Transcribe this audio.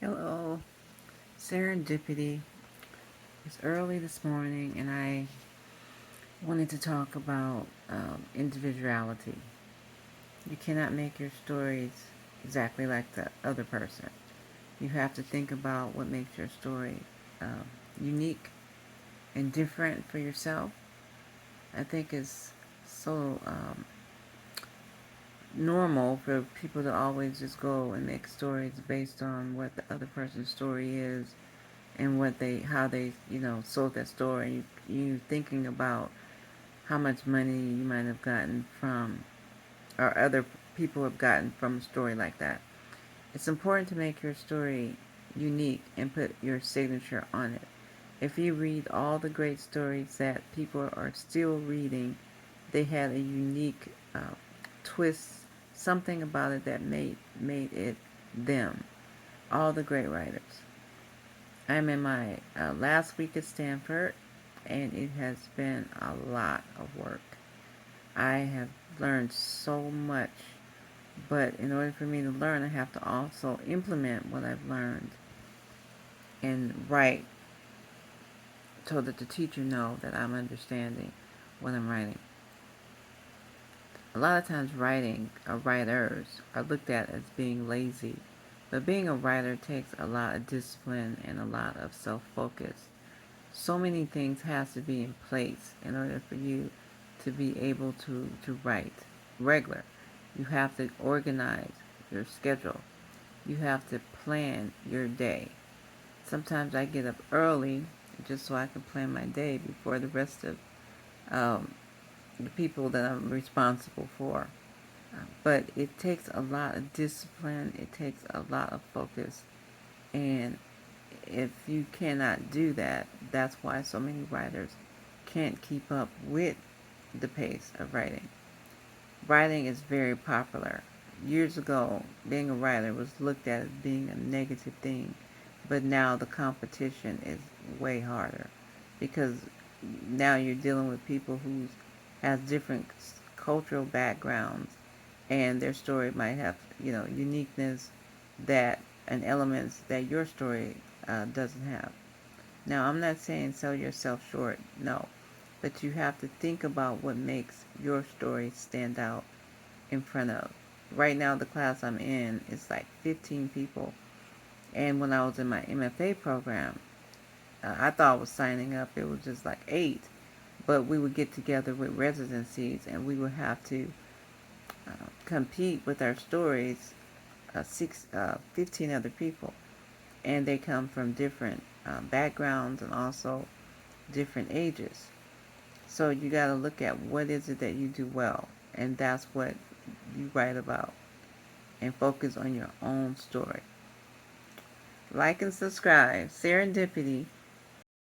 Hello, serendipity. It's early this morning, and I wanted to talk about individuality. You cannot make your stories exactly like the other person. You have to think about what makes your story unique and different for yourself. I think it's so normal for people to always just go and make stories based on what the other person's story is and what they how they sold that story. You thinking about how much money you might have gotten from or other people have gotten from a story like that. It's important to make your story unique and put your signature on it. If you read all the great stories that people are still reading, they had a unique twist, something about it that made it them. All the great writers. I'm in my last week at Stanford, and it has been a lot of work. I have learned so much, but in order for me to learn, I have to also implement what I've learned and write so that the teacher know that I'm understanding what I'm writing. A lot of times writing or writers are looked at as being lazy, but being a writer takes a lot of discipline and a lot of self-focus. So many things has to be in place in order for you to be able to write regular. You have to organize your schedule. You have to plan your day. Sometimes I get up early just so I can plan my day before the rest of um, the people that I'm responsible for. But it takes a lot of discipline. It takes a lot of focus. And if you cannot do that, that's why so many writers can't keep up with the pace of writing. Writing is very popular. Years ago, being a writer was looked at as being a negative thing, but now the competition is way harder because now you're dealing with people who have different cultural backgrounds, and their story might have uniqueness that and elements that your story doesn't have. Now, I'm not saying sell yourself short, no, but you have to think about what makes your story stand out in front of. Right now, the class I'm in is like 15 people, and when I was in my MFA program, I thought I was signing up, it was just like 8, but we would get together with residencies and we would have to compete with our stories, 15 other people, and they come from different backgrounds and also different ages. So you got to look at what is it that you do well, and that's what you write about, and focus on your own story. Like and subscribe. Serendipity